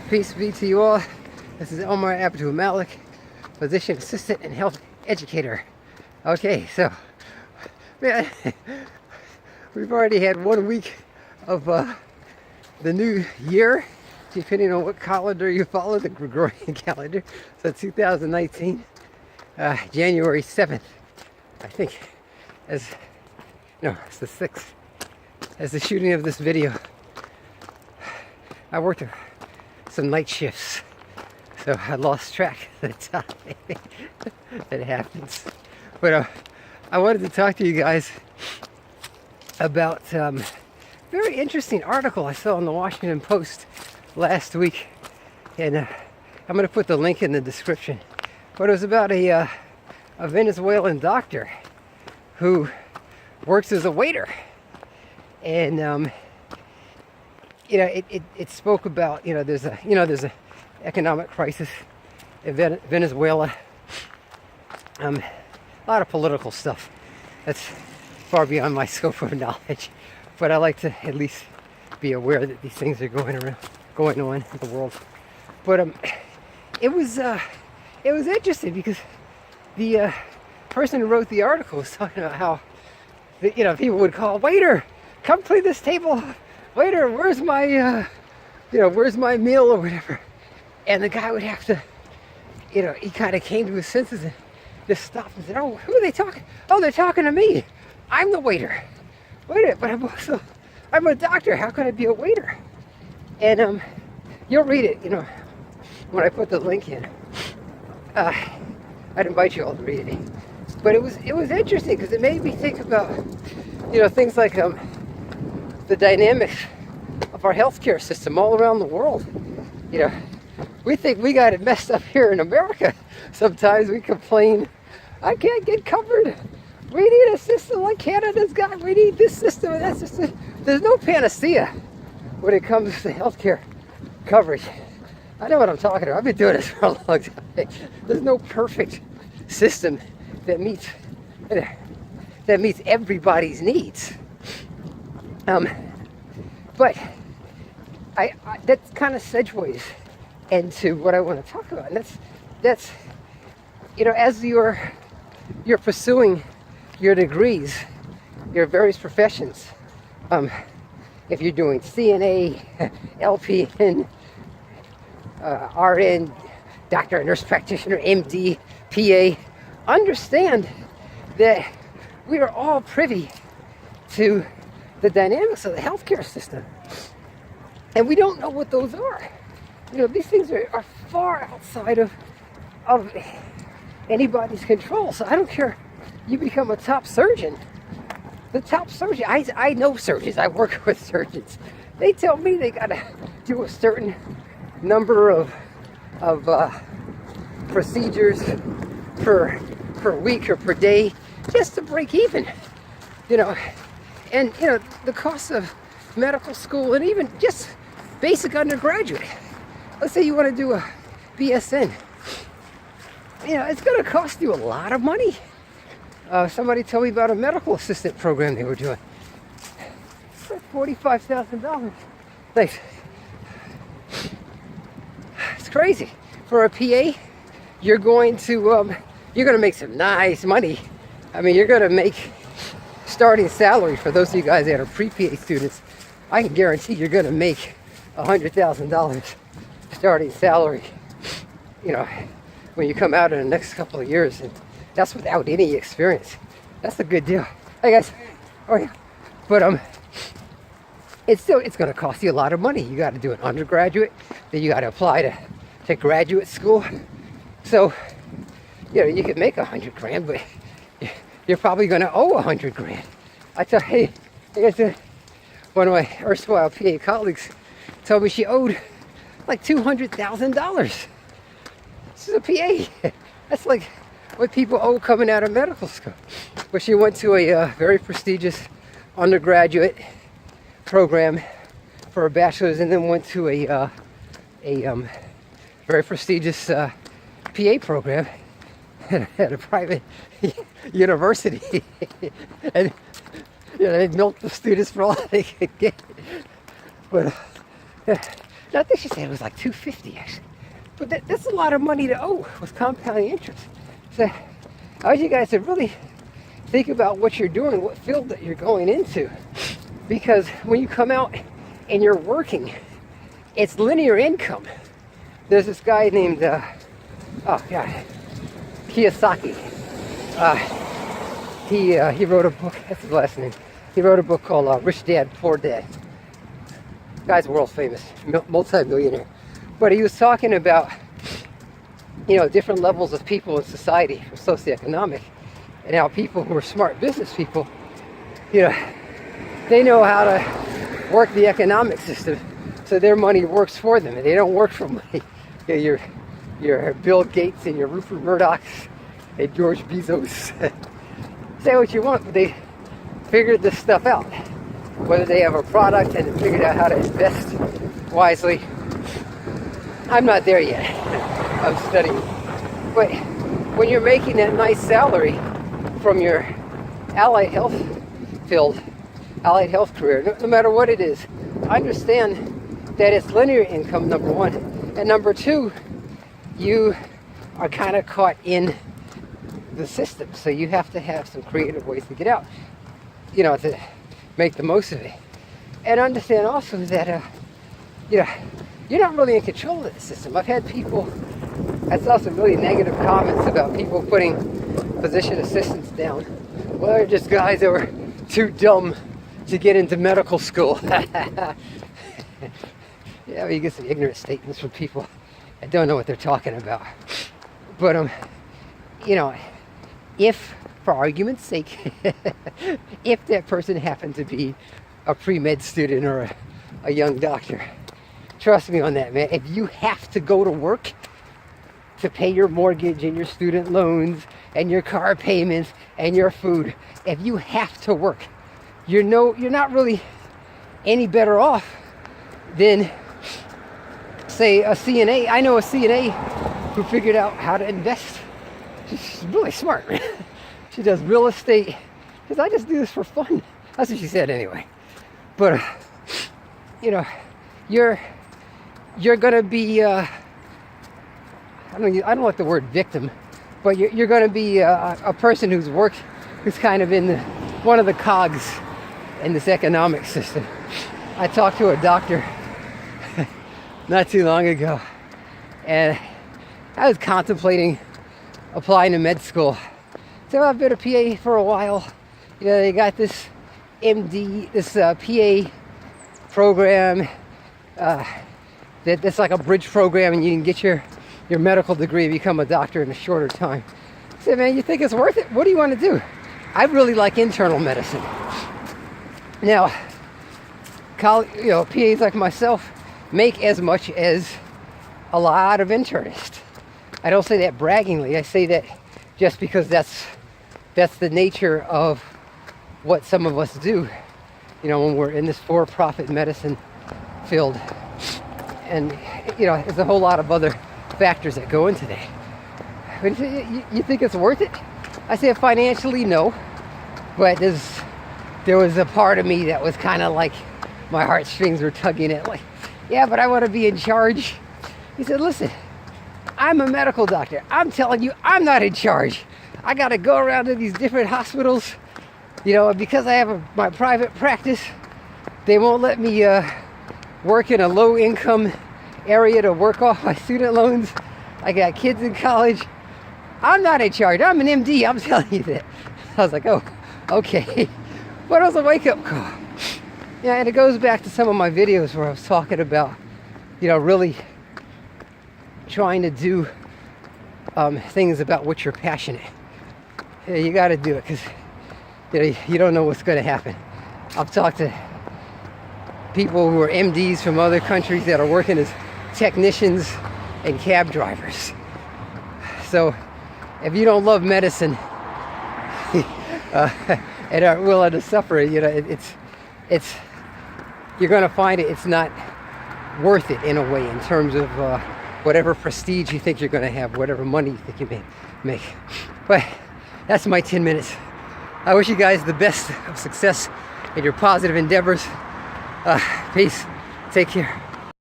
Peace be to you all. This is Omar Abdul Malik, physician assistant and health educator. Okay, so, man, we've already had 1 week of the new year, depending on what calendar you follow, the Gregorian calendar. So 2019, January 7th, I think, it's the 6th, as the shooting of this video. I worked some night shifts, so I lost track of the time. It happens. But I wanted to talk to you guys about a very interesting article I saw in the Washington Post last week, and I'm going to put the link in the description. But it was about a Venezuelan doctor who works as a waiter, and it spoke about there's a economic crisis in Venezuela, a lot of political stuff that's far beyond my scope of knowledge, but I like to at least be aware that these things are going on in the world. But it was interesting because the person who wrote the article was talking about how people would call, "Waiter, come clean this table. Waiter, where's my where's my meal," or whatever. And the guy would have to, he kind of came to his senses and just stopped and said, "Oh, who are they talking? Oh, they're talking to me. I'm the waiter. Wait, but I'm a doctor. How can I be a waiter?" And you'll read it, when I put the link in. I'd invite you all to read it. But it was interesting because it made me think about, things like the dynamics of our healthcare system all around the world. We think we got it messed up here in America. Sometimes we complain, "I can't get covered. We need a system like Canada's got. We need this system and that system." There's no panacea when it comes to healthcare coverage. I know what I'm talking about. I've been doing this for a long time. There's no perfect system that meets everybody's needs. But that kind of segues into what I want to talk about. And that's as you're pursuing your degrees, your various professions. If you're doing CNA, LPN, RN, doctor, nurse practitioner, MD, PA, understand that we are all privy to the dynamics of the healthcare system, and we don't know what those are. These things are far outside of anybody's control. So I don't care, you become a top surgeon. The top surgeon, I know surgeons, I work with surgeons. They tell me they gotta do a certain number of procedures per week or per day just to break even. And the cost of medical school and even just basic undergraduate. Let's say you want to do a BSN. It's going to cost you a lot of money. Somebody told me about a medical assistant program they were doing. For $45,000. Thanks. It's crazy. For a PA, you're going to make some nice money. I mean, you're going to make starting salary for those of you guys that are pre-PA students. I can guarantee you're going to make $100,000 starting salary. When you come out in the next couple of years, and that's without any experience. That's a good deal. Hey guys. Oh yeah. But it's going to cost you a lot of money. You got to do an undergraduate, then you got to apply to graduate school. So you can make $100,000, but you're probably going to owe $100,000. I tell you, one of my erstwhile PA colleagues told me she owed like $200,000. This is a PA. That's like what people owe coming out of medical school. But she went to a very prestigious undergraduate program for a bachelor's, and then went to a very prestigious PA program at a private university. And they milked the students for all they could get. But I think she said it was like 250 actually. But that's a lot of money to owe with compounding interest. So I want you guys to really think about what you're doing, what field that you're going into. Because when you come out and you're working, it's linear income. There's this guy named, Kiyosaki. He wrote a book, that's his last name. He wrote a book called Rich Dad, Poor Dad. Guy's world famous, multi-millionaire. But he was talking about, different levels of people in society, from socioeconomic, and how people who are smart business people, they know how to work the economic system so their money works for them and they don't work for money. Your Bill Gates and your Rupert Murdochs and George Bezos. Say what you want, but they figured this stuff out. Whether they have a product and they figured out how to invest wisely. I'm not there yet. I'm studying. But when you're making that nice salary from your allied health field, allied health career, no matter what it is, understand that it's linear income, number one. And number two, you are kind of caught in the system. So you have to have some creative ways to get out, to make the most of it. And understand also that, you're not really in control of the system. I've had people, I saw some really negative comments about people putting physician assistants down. Well, they're just guys that were too dumb to get into medical school. Yeah, you get some ignorant statements from people that don't know what they're talking about. But, if, for argument's sake, if that person happened to be a pre-med student or a young doctor, trust me on that, man. If you have to go to work to pay your mortgage and your student loans and your car payments and your food, if you have to work, you're not really any better off than, say, a CNA. I know a CNA who figured out how to invest. She's really smart, man. She does real estate. Because I just do this for fun. That's what she said anyway. But, you're gonna be, I don't like the word victim, but you're gonna be a person who's kind of in one of the cogs in this economic system. I talked to a doctor not too long ago, and I was contemplating applying to med school. So I've been a PA for a while. They got this MD, this PA program, that's like a bridge program, and you can get your medical degree and become a doctor in a shorter time. I said, man, you think it's worth it? What do you want to do? I really like internal medicine. Now, PAs like myself make as much as a lot of internists. I don't say that braggingly. I say that just because that's the nature of what some of us do, when we're in this for-profit medicine field. And, there's a whole lot of other factors that go into that. But you think it's worth it? I say financially, no. But there was a part of me that was kind of like my heartstrings were tugging at, like, yeah, but I want to be in charge. He said, listen, I'm a medical doctor. I'm telling you, I'm not in charge. I got to go around to these different hospitals, because I have my private practice. They won't let me work in a low-income area to work off my student loans. I got kids in college. I'm not in charge. I'm an MD. I'm telling you that. I was like, oh, okay. But it was a wake-up call. Yeah, and it goes back to some of my videos where I was talking about, really trying to do things about which you're passionate. You got to do it because you don't know what's going to happen. I've talked to people who are MDs from other countries that are working as technicians and cab drivers. So if you don't love medicine and are willing to suffer, it's you're going to find it's not worth it in a way in terms of whatever prestige you think you're going to have, whatever money you think you may make. But that's my 10 minutes. I wish you guys the best of success in your positive endeavors. Peace. Take care.